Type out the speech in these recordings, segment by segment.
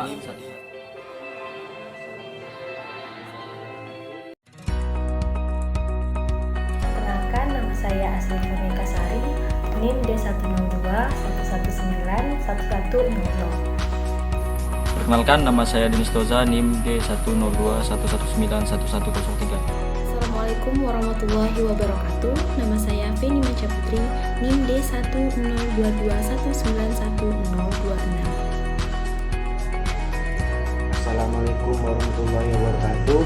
Perkenalkan, nama saya Asli Furnika Sari, NIM D10211911100. Perkenalkan, nama saya Denis Toza, NIM D10211911103. Assalamualaikum warahmatullahi wabarakatuh. Nama saya Feni Manca Putri, NIM D10221911026. Assalamualaikum warahmatullahi wabarakatuh.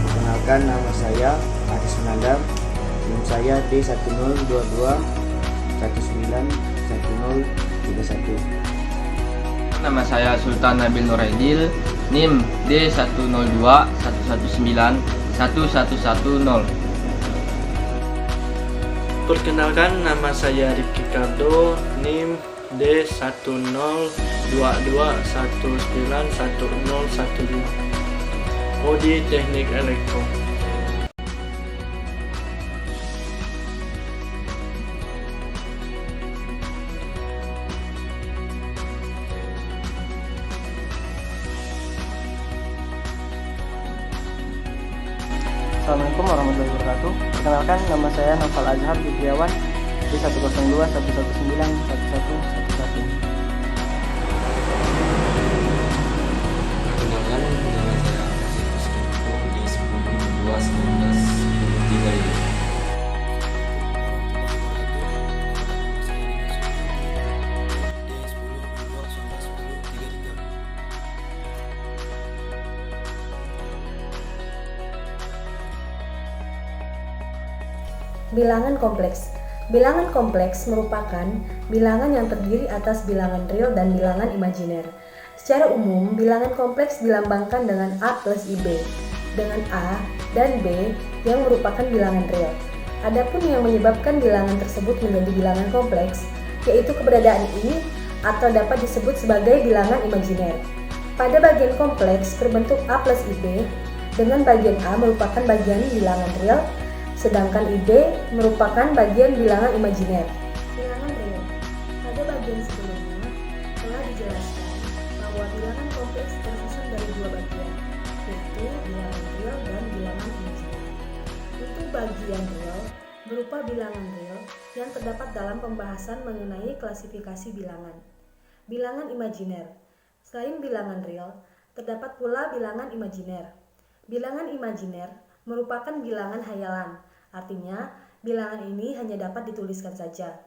Perkenalkan, nama saya Aris Menandar, NIM saya D10221911031. Nama saya Sultan Nabil Nuraidil, NIM D10211911110. Perkenalkan, nama saya Rifki Kardo, NIM D10221911012. Prodi Teknik Elektro. Assalamualaikum warahmatullahi wabarakatuh. Perkenalkan, nama saya Noval Azhar Fitriawan, D10211911111. Perkenalkan, nama saya Aziz Kusniko, D102191013. Bilangan kompleks. Bilangan kompleks merupakan bilangan yang terdiri atas bilangan real dan bilangan imajiner. Secara umum, bilangan kompleks dilambangkan dengan A plus IB, dengan A dan B yang merupakan bilangan real. Adapun yang menyebabkan bilangan tersebut menjadi bilangan kompleks, yaitu keberadaan I atau dapat disebut sebagai bilangan imajiner. Pada bagian kompleks berbentuk A plus IB, dengan bagian A merupakan bagian bilangan real, sedangkan IB merupakan bagian bilangan imajiner. Bilangan real. Pada bagian sebelumnya telah dijelaskan bahwa bilangan kompleks tersusun dari dua bagian, yaitu bilangan real dan bilangan imajiner. Untuk bagian real berupa bilangan real yang terdapat dalam pembahasan mengenai klasifikasi bilangan. Bilangan imajiner. Selain bilangan real, terdapat pula bilangan imajiner. Bilangan imajiner merupakan bilangan hayalan. Artinya, bilangan ini hanya dapat dituliskan saja.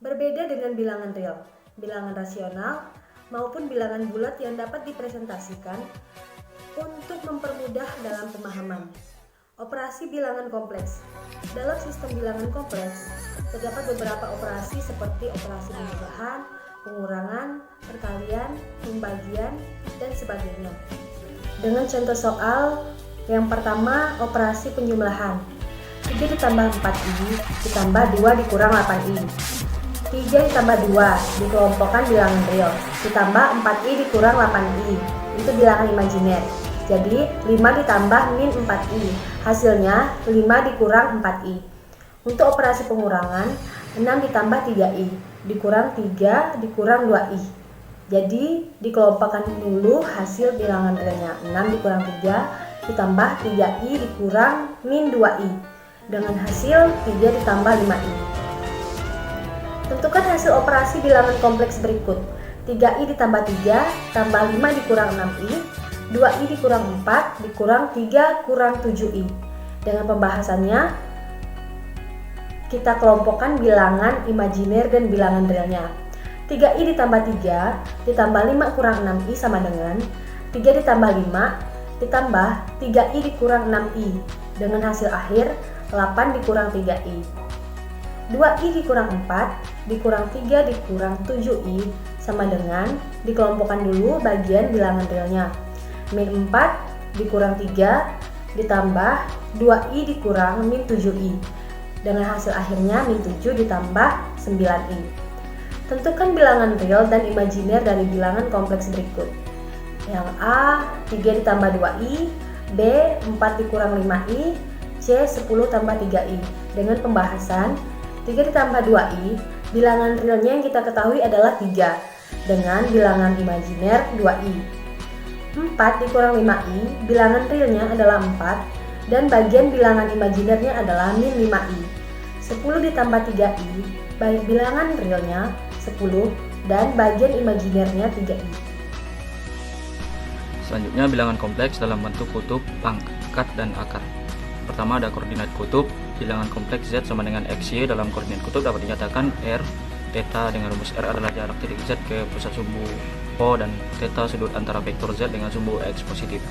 Berbeda dengan bilangan real, bilangan rasional, maupun bilangan bulat yang dapat dipresentasikan untuk mempermudah dalam pemahaman. Operasi bilangan kompleks. Dalam sistem bilangan kompleks, terdapat beberapa operasi seperti operasi penjumlahan, pengurangan, perkalian, pembagian, dan sebagainya. Dengan contoh soal, yang pertama, operasi penjumlahan. 3 ditambah 4i ditambah 2 dikurang 8i. 3 ditambah 2 dikelompokkan bilangan real, ditambah 4i dikurang 8i. Itu bilangan imajiner. Jadi 5 ditambah min 4i, hasilnya 5 dikurang 4i. Untuk operasi pengurangan, 6 ditambah 3i dikurang 3 dikurang 2i. Jadi dikelompokkan dulu hasil bilangan realnya. 6 dikurang 3 ditambah 3i dikurang min 2i dengan hasil 3 ditambah 5i. Tentukan hasil operasi bilangan kompleks berikut. 3i ditambah 3 tambah 5 dikurang 6i, 2i dikurang 4 dikurang 3 kurang 7i. Dengan pembahasannya, kita kelompokkan bilangan imajiner dan bilangan realnya. 3i ditambah 3 ditambah 5 kurang 6i sama dengan 3 ditambah 5 ditambah 3i dikurang 6i dengan hasil akhir 8 dikurang 3i. 2i dikurang 4 dikurang 3 dikurang 7i sama dengan, dikelompokkan dulu bagian bilangan realnya. Min 4 dikurang 3 ditambah 2i dikurang min 7i dengan hasil akhirnya min 7 ditambah 9i. Tentukan bilangan real dan imajiner dari bilangan kompleks berikut. Yang A 3 ditambah 2i, B 4 dikurang 5i, C 10 tambah 3i. Dengan pembahasan 3 ditambah 2i, bilangan realnya yang kita ketahui adalah 3. dengan bilangan imajiner 2i. 4 dikurang 5i, bilangan realnya adalah 4 dan bagian bilangan imajinernya adalah min 5i. 10 ditambah 3i, baik bilangan realnya 10 dan bagian imajinernya 3i. Selanjutnya bilangan kompleks dalam bentuk kutub, pangkat, dan akar. Pertama ada koordinat kutub. Bilangan kompleks Z sama dengan XY dalam koordinat kutub dapat dinyatakan R theta dengan rumus R adalah jarak titik Z ke pusat sumbu O dan theta sudut antara vektor Z dengan sumbu X positif.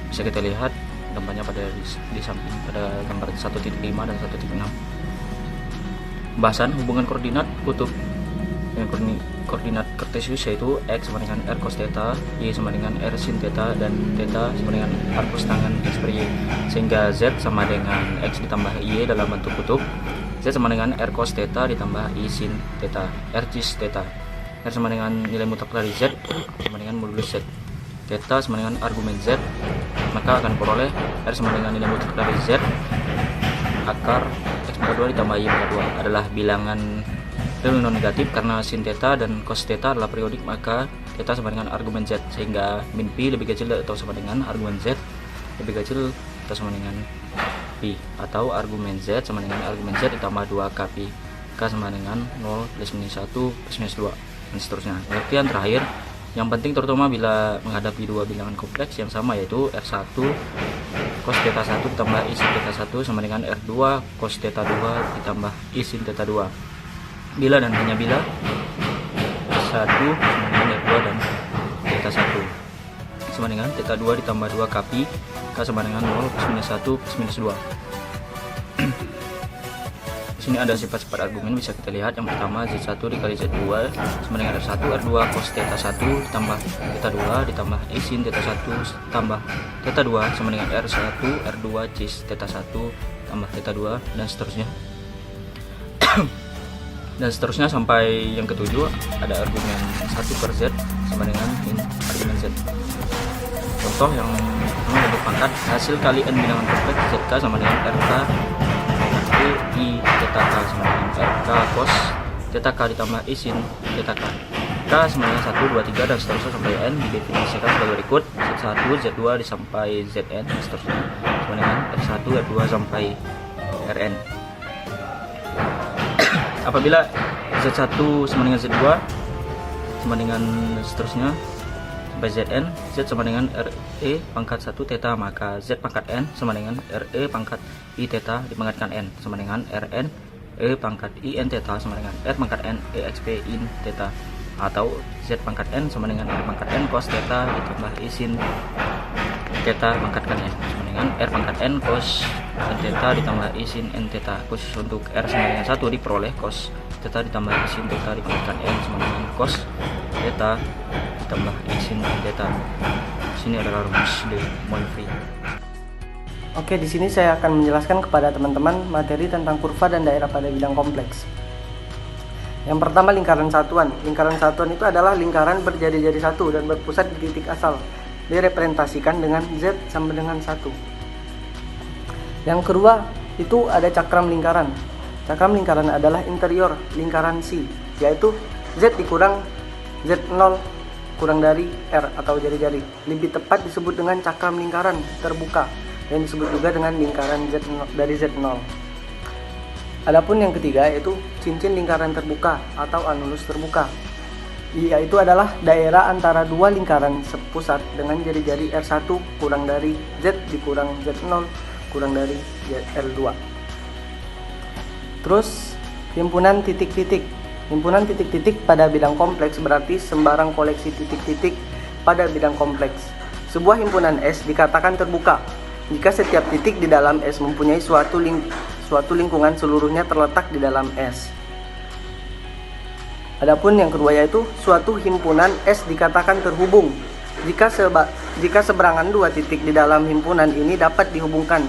Bisa kita lihat gambarnya di samping pada gambar 1.5 dan 1.6. Pembahasan hubungan koordinat kutub dengan koordinat kartesius yaitu X sama dengan R cos theta, Y sama dengan R sin theta, dan theta sama dengan R cos tangan X per Y, sehingga Z sama dengan X ditambah Y dalam bentuk kutub. Z sama dengan R cos theta ditambah Y sin theta, R cis theta. R sama dengan nilai mutlak dari Z sama dengan modulus Z. Theta sama dengan argumen Z, maka akan peroleh R sama dengan nilai mutlak dari Z akar X pangkat 2 ditambah Y pangkat 2 adalah bilangan real non negatif karena sin theta dan cos theta adalah periodik, maka theta sama dengan argumen Z, sehingga min pi lebih kecil atau sama dengan argumen Z lebih kecil atau sama dengan pi, atau argumen Z sama dengan argumen Z ditambah 2 kpi, k sama dengan 0 plus minus 1 plus minus 2 dan seterusnya. Pengertian terakhir yang penting terutama bila menghadapi dua bilangan kompleks yang sama yaitu R1 cos theta 1 ditambah I sin theta 1 sama dengan R2 cos theta 2 ditambah I sin theta 2. Bila dan hanya bila R1 sama dengan R2 dan theta 1 sama dengan theta 2 ditambah 2 kpi, k sama dengan 0 plus minus 1 plus minus 2. Di sini ada sifat-sifat argumen bisa kita lihat. Yang pertama Z1 dikali Z2 sama dengan R1 R2 cos theta 1 ditambah theta 2 ditambah I sin theta 1 tambah theta 2 sama dengan R1 R2 cis theta 1 tambah theta 2 dan seterusnya. Dan seterusnya sampai yang ketujuh ada argumen 1 per Z sama dengan argumen Z. Contoh yang pertama bentuk pangkat, hasil kali n bilangan kompleks ZK sama dengan RK I theta K sama dengan RK cos theta K ditambah I sin theta K. K sama dengan 1, 2, 3 dan seterusnya sampai n didefinisikan sebagai berikut. Z1, Z2 sampai Zn dan seterusnya sama dengan R1, R2 sampai Rn. Apabila Z1 sama dengan Z2 sama dengan seterusnya sampai Zn, Z sama dengan Re pangkat 1 theta, maka Z pangkat n sama dengan Re pangkat I theta dipangkatkan n sama dengan Rn E pangkat I n theta sama dengan R pangkat n exp in theta, atau Z pangkat n sama dengan R pangkat n cos theta ditambah I sin theta pangkatkan n sama dengan R pangkat n cos n theta ditambah I sin n theta. Khusus untuk R sama dengan 1 diperoleh cos theta ditambah I sin theta dipangkatkan n sama dengan cos theta ditambah I sin theta. Sini adalah rumus De Moivre. Oke, di sini saya akan menjelaskan kepada teman-teman materi tentang kurva dan daerah pada bidang kompleks. Yang pertama, lingkaran satuan. Lingkaran satuan itu adalah lingkaran berjari-jari satu dan berpusat di titik asal. Direpresentasikan dengan Z sama dengan 1. Yang kedua, itu ada cakram lingkaran. Cakram lingkaran adalah interior lingkaran C, yaitu Z dikurang Z0 kurang dari R atau jari-jari. Lebih tepat disebut dengan cakram lingkaran terbuka, yang disebut juga dengan lingkaran Z0 dari Z0. Adapun yang ketiga yaitu cincin lingkaran terbuka atau anulus terbuka, yaitu adalah daerah antara dua lingkaran sepusat dengan jari-jari R1 kurang dari Z dikurang Z0 kurang dari R2. Terus himpunan titik-titik. Himpunan titik-titik pada bidang kompleks berarti sembarang koleksi titik-titik pada bidang kompleks. Sebuah himpunan S dikatakan terbuka jika setiap titik di dalam S mempunyai suatu lingkungan seluruhnya terletak di dalam S. Adapun yang kedua yaitu suatu himpunan S dikatakan terhubung jika seberangan dua titik di dalam himpunan ini dapat dihubungkan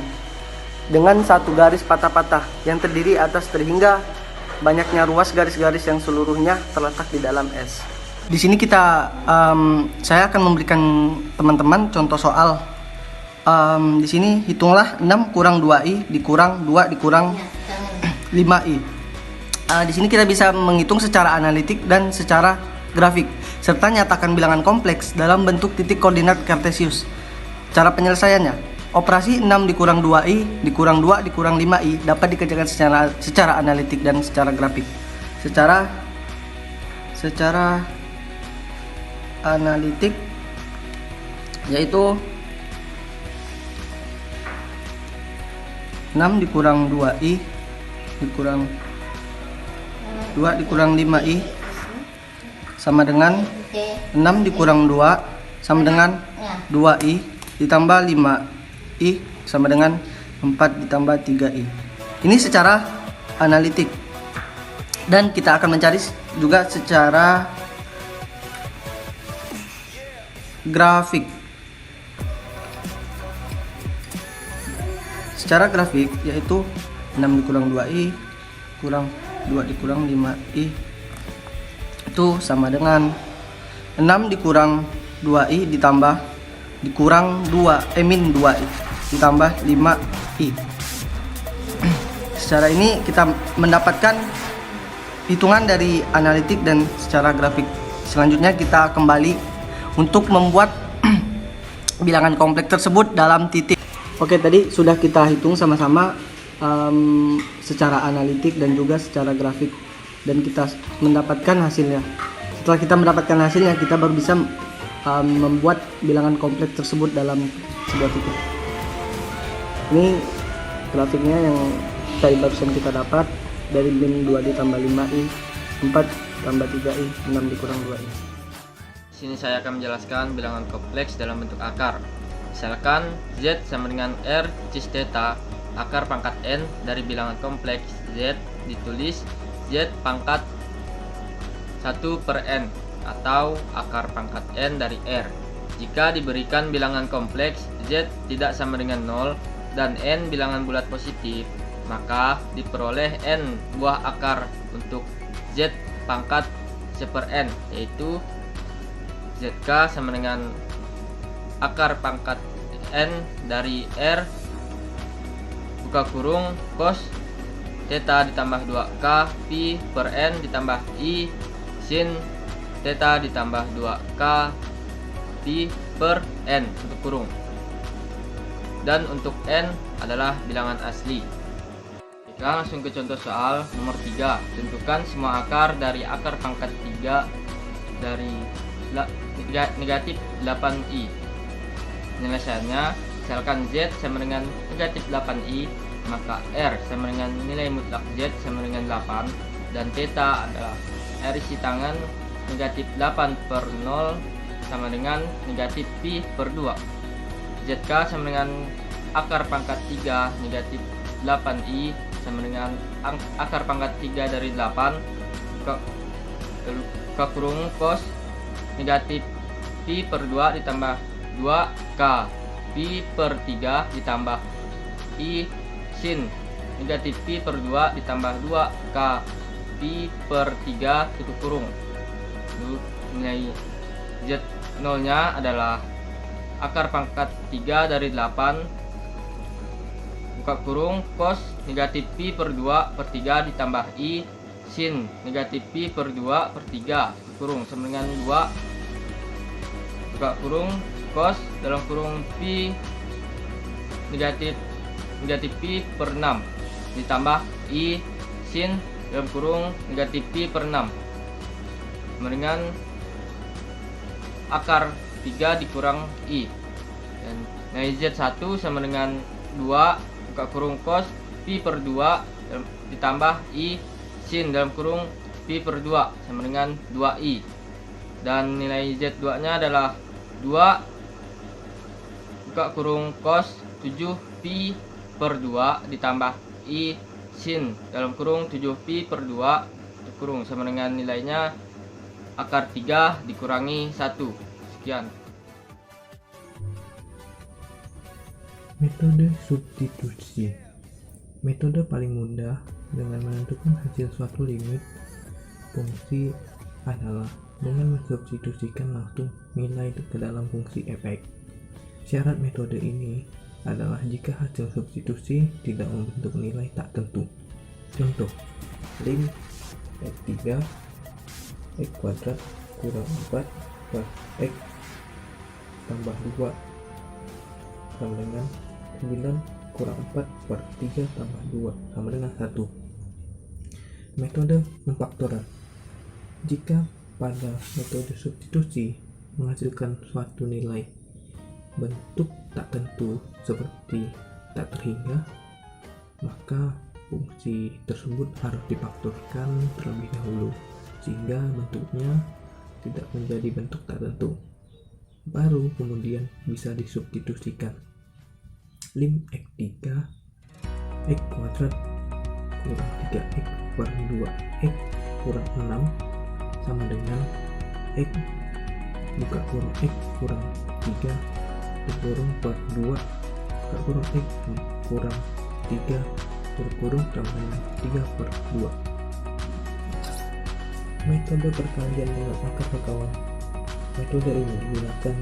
dengan satu garis patah-patah yang terdiri atas terhingga banyaknya ruas garis-garis yang seluruhnya terletak di dalam S. Di sini saya akan memberikan teman-teman contoh soal. Di sini hitunglah 6 kurang 2i dikurang 2 dikurang 5i. Di sini kita bisa menghitung secara analitik dan secara grafik, serta nyatakan bilangan kompleks dalam bentuk titik koordinat kartesius. Cara penyelesaiannya, operasi 6 dikurang 2i dikurang 2 dikurang 5i dapat dikerjakan secara analitik dan secara grafik. Secara analitik yaitu 6 dikurang 2i dikurang 2 dikurang 5i sama dengan 6 dikurang 2 sama dengan 2i ditambah 5i sama dengan 4 ditambah 3i. Ini secara analitik. Dan kita akan mencari juga secara grafik. Secara grafik yaitu 6 dikurang 2i kurang 2 dikurang 5i itu sama dengan 6 dikurang 2i ditambah dikurang 2i ditambah 5i. Secara ini kita mendapatkan hitungan dari analitik dan secara grafik. Selanjutnya kita kembali untuk membuat bilangan kompleks tersebut dalam titik. Oke, tadi sudah kita hitung sama-sama secara analitik dan juga secara grafik, dan kita mendapatkan hasilnya. Setelah kita mendapatkan hasilnya, kita baru bisa membuat bilangan kompleks tersebut dalam sebuah titik. Ini grafiknya yang tadi barusan kita dapat dari min 2 ditambah 5i, 4 tambah 3i, 6 dikurang 2i. Sini saya akan menjelaskan bilangan kompleks dalam bentuk akar. Misalkan Z sama dengan R cis theta, akar pangkat N dari bilangan kompleks Z ditulis Z pangkat 1 per N atau akar pangkat N dari R. Jika diberikan bilangan kompleks Z tidak sama dengan 0 dan N bilangan bulat positif, maka diperoleh N buah akar untuk Z pangkat 1 per N, yaitu ZK sama dengan akar pangkat N dari R buka kurung cos theta ditambah 2K pi per N ditambah I sin theta ditambah 2K pi per N untuk kurung. Dan untuk N adalah bilangan asli. Kita langsung ke contoh soal nomor 3. Tentukan semua akar dari akar pangkat 3 dari negatif 8i. Penyelesaiannya, misalkan Z sama dengan negatif 8i, maka R sama dengan nilai mutlak Z sama dengan 8, dan theta adalah R isi tangan negatif 8 per 0 sama dengan negatif pi per 2. ZK sama dengan akar pangkat 3 negatif 8i sama dengan akar pangkat 3 dari 8 ke kurung cos negatif pi per 2 ditambah 2k pi per 3 ditambah i sin negatif pi per 2 ditambah 2k pi per 3 tutup kurung. Nilai Z0 nya adalah akar pangkat 3 dari 8 buka kurung cos negatif pi per 2 per 3 ditambah i sin negatif pi per 2 per 3 kurung sama dengan 2 buka kurung cos dalam kurung pi negatif pi per 6 ditambah i sin dalam kurung negatif pi per 6 sama dengan akar 3 dikurang i, dan nilai Z1 sama dengan 2 buka kurung cos pi per 2 ditambah i sin dalam kurung pi per 2 sama dengan 2i, dan nilai Z2 nya adalah 2 buka kurung cos 7 pi per 2 ditambah i sin dalam kurung 7 pi per 2 kurung sama dengan nilainya akar 3 dikurangi 1. Sekian. Metode substitusi. Metode paling mudah dengan menentukan hasil suatu limit fungsi adalah dengan mensubstitusikan langsung nilai ke dalam fungsi f(x). Syarat metode ini adalah jika hasil substitusi tidak membentuk nilai tak tentu. Contoh, lim x3 x² kurang 4 per X tambah 2 sama dengan 9 kurang 4 per 3 tambah 2 sama dengan 1. Metode pemfaktoran. Jika pada metode substitusi menghasilkan suatu nilai bentuk tak tentu seperti tak terhingga, maka fungsi tersebut harus difaktorkan terlebih dahulu sehingga bentuknya tidak menjadi bentuk tak tentu. Baru kemudian bisa disubstitusikan. Lim X3 X kuadrat kurang 3X per 2X kurang 6 sama dengan X buka kurung X kurang 3 tutup kurung per 2 buka kurung X kurang 3 tutup kurung sama dengan 3 per 2. Metode perkalian dengan akar sekawan. Metode ini digunakan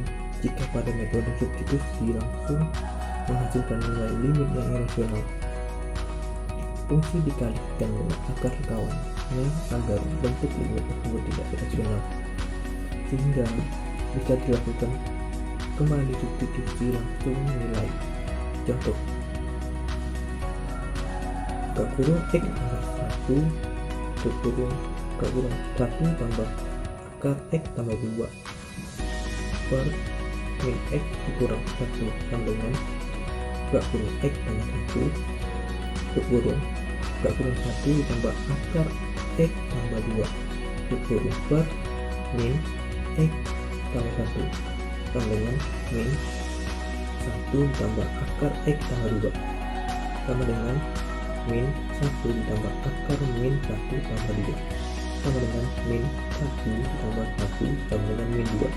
jika pada metode substitusi langsung menghasilkan nilai limit yang irasional. Fungsi dikalikan dengan akar sekawannya agar bentuk limit tersebut tidak irasional, sehingga bisa dilakukan kembali substitusi langsung nilai. Contoh, buka kurung X tambah 1 tutup kurung buka kurung 1 tambah akar X tambah 2 per min X dikurang 1 sama dengan buka kurung X tambah 1 tutup kurung buka kurung 1 tambah akar X tambah 2 tutup kurung per min X tambah 1 sama dengan min 1 tambah akar X tambah 2 sama dengan min 1 ditambah akar min 1 tambah 2 sama dengan min 1 ditambah 1 sama dengan min 2.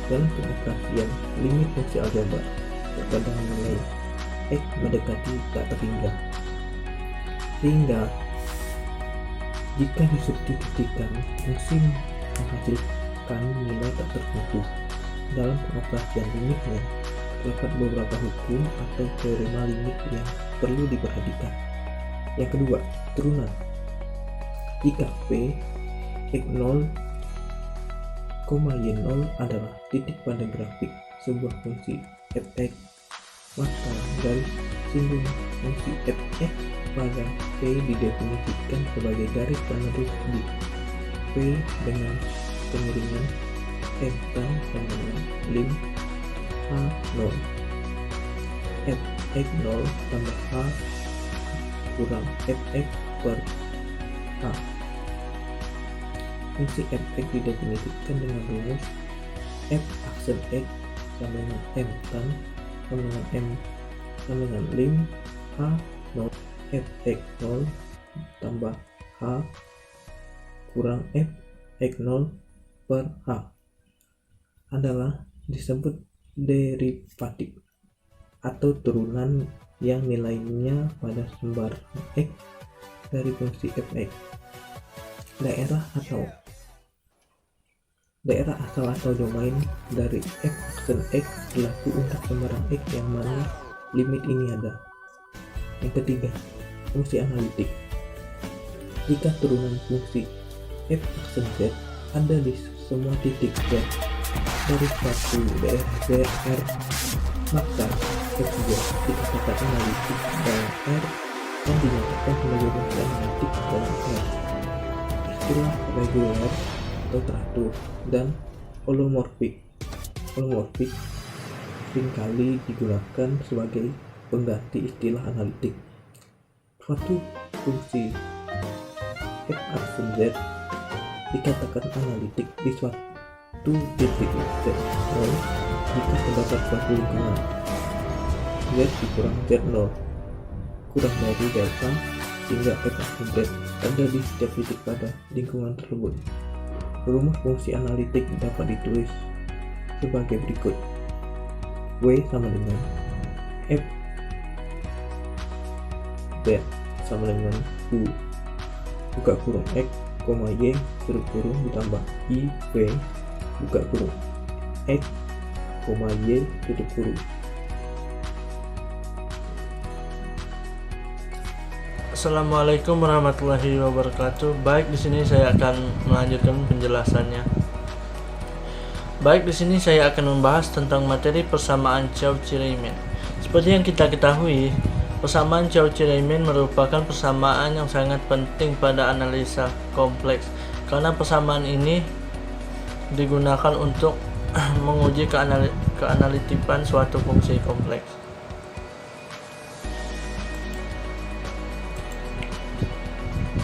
Dalam pengoperasian limit fungsi aljabar terkadang nilai X mendekati tak terhingga, sehingga jika disubstitusikan fungsi menghasilkan nilai tak tertentu. Dalam pengoperasian limitnya terdapat beberapa hukum atau teorema limit yang perlu diperhatikan. Yang kedua, turunan. Jika P X0, Y0 adalah titik pada grafik sebuah fungsi fx, maka garis singgung fungsi fx pada P didefinisikan sebagai garis penerus di P dengan kemiringan m sama dengan lim h0 fx0 tambah h kurang fx per h. Fungsi fx didefinisikan dengan rumus f aksen x sama dengan m tan sama dengan m sama dengan lim h0 fx0 tambah h kurang fx0 per h adalah disebut derivatif atau turunan yang nilainya pada sumber x dari fungsi fx. Daerah asal atau domain dari f aksen x berlaku untuk sembarang x yang mana limit ini ada. Yang ketiga, fungsi analitik. Jika turunan fungsi f aksen z ada di semua titik z dari suatu daerah ZR, maka f2 dikatakan analitik dalam R yang dinyatakan sebagai fungsi analitik dalam R. Istilah reguler atau teratur dan holomorfik seringkali digunakan sebagai pengganti istilah analitik. Suatu fungsi f aksen z dikatakan analitik di suatu titik z0 jika terdapat suatu lingkaran z dikurang z0 kurang dari delta sehingga f aksen z ada di setiap titik pada lingkungan tersebut. Rumus fungsi analitik dapat ditulis sebagai berikut. W sama dengan f z sama dengan u buka kurung x, y tutup kurung ditambah i v buka kurung x, y tutup kurung. Assalamualaikum warahmatullahi wabarakatuh. Baik, di sini saya akan melanjutkan penjelasannya. Baik, di sini saya akan membahas tentang materi persamaan Cauchy-Riemann. Seperti yang kita ketahui, persamaan Cauchy-Riemann merupakan persamaan yang sangat penting pada analisa kompleks, karena persamaan ini digunakan untuk menguji keanalitikan suatu fungsi kompleks.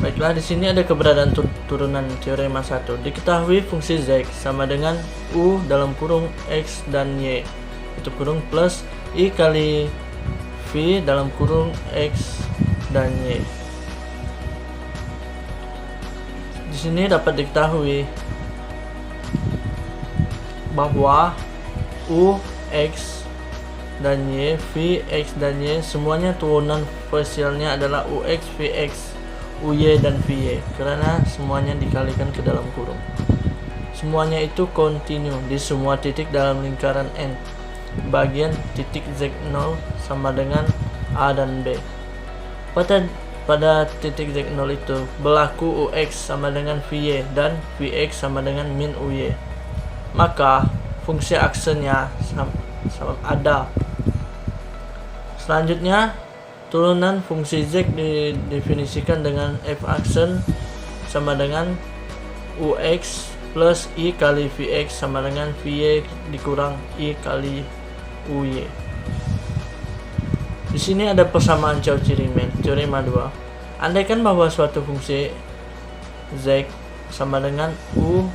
Baiklah, di sini ada keberadaan turunan teorema 1. Diketahui fungsi z sama dengan u dalam kurung x dan y tutup kurung plus i kali v dalam kurung x dan y. Di sini dapat diketahui bahwa u, x, dan y, v, x, dan y semuanya turunan parsialnya adalah ux, vx, uy, dan vy, karena semuanya dikalikan ke dalam kurung. Semuanya itu kontinu di semua titik dalam lingkaran N. Bagian titik z0 sama dengan a dan b. Pada titik z0 itu berlaku ux sama dengan vy dan vx sama dengan min uy. Maka fungsi aksennya sama ada. Selanjutnya, turunan fungsi z didefinisikan dengan f aksen sama dengan ux plus i kali vx sama dengan vy dikurang i kali uy. Di sini ada persamaan Cauchy-Riemann, teorema 2. Andaikan bahwa suatu fungsi z sama dengan u,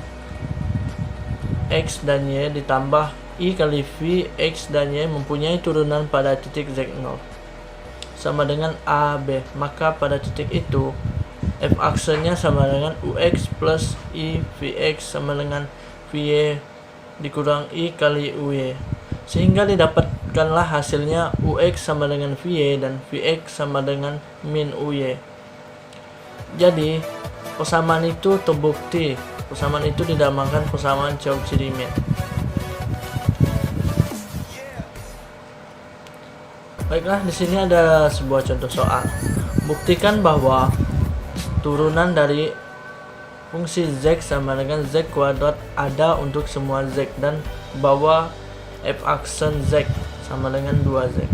x dan y ditambah i kali v, x dan y mempunyai turunan pada titik z0 sama dengan a, b, maka pada titik itu f aksennya sama dengan ux plus i vx sama dengan vy dikurang i kali uy, sehingga didapatkanlah hasilnya ux sama dengan vy dan vx sama dengan min uy. Jadi persamaan itu terbukti. Persamaan itu dinamakan persamaan Cauchy-Riemann. Baiklah, di sini ada sebuah contoh soal. Buktikan bahwa turunan dari fungsi z sama dengan z kuadrat ada untuk semua z dan bahwa f aksen z sama dengan 2z.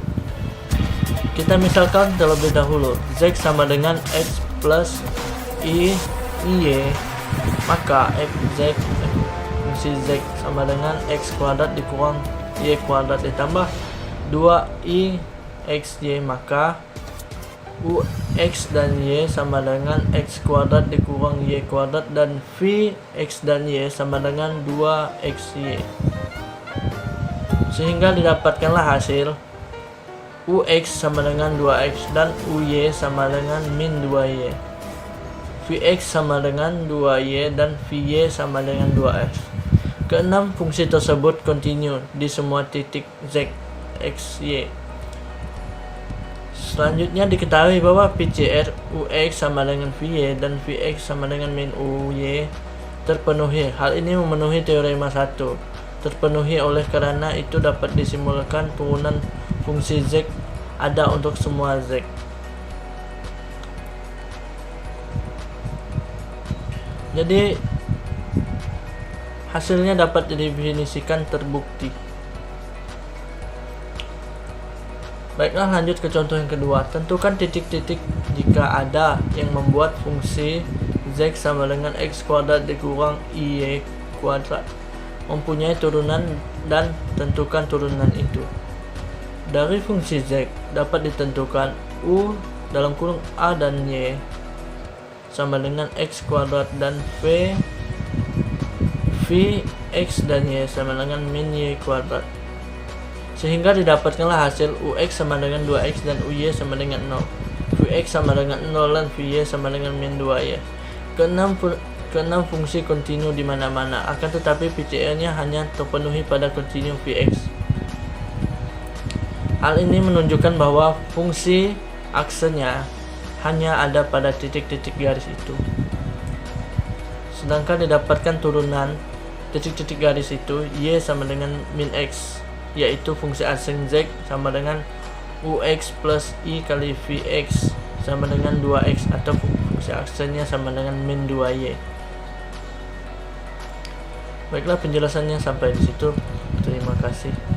Kita misalkan terlebih dahulu z sama dengan x plus i y, maka fungsi z sama dengan x kuadrat dikurang y kuadrat ditambah 2i xy, maka ux dan y sama dengan x kuadrat dikurang y kuadrat dan v x dan y sama dengan 2xy, sehingga didapatkanlah hasil ux sama dengan 2x dan uy sama dengan min 2y, vx sama dengan 2y dan vy sama dengan 2x. Keenam, fungsi tersebut kontinu di semua titik z, x, y. Selanjutnya diketahui bahwa PCR ux sama dengan vy dan vx sama dengan min uy terpenuhi. Hal ini memenuhi teorema 1. Terpenuhi oleh karena itu dapat disimulkan turunan fungsi z ada untuk semua z. Jadi hasilnya dapat didefinisikan terbukti. Baiklah, lanjut ke contoh yang kedua. Tentukan titik-titik jika ada yang membuat fungsi z sama dengan x kuadrat dikurang y kuadrat mempunyai turunan dan tentukan turunan itu. Dari fungsi z dapat ditentukan u dalam kurung a dan y sama dengan x kuadrat dan v x dan y sama dengan min y kuadrat, sehingga didapatkanlah hasil ux sama dengan 2x dan uy sama dengan 0, vx sama dengan 0 dan vy sama dengan min 2y. Keenam, fungsi kontinu di mana-mana, akan tetapi PCR-nya hanya terpenuhi pada kontinu vx. Hal ini menunjukkan bahwa fungsi aksennya hanya ada pada titik-titik garis itu, sedangkan didapatkan turunan titik-titik garis itu y sama dengan min x, yaitu fungsi aksen z sama dengan ux plus i kali vx sama dengan 2x, atau fungsi aksennya sama dengan min 2y. Baiklah, penjelasannya sampai di situ. Terima kasih.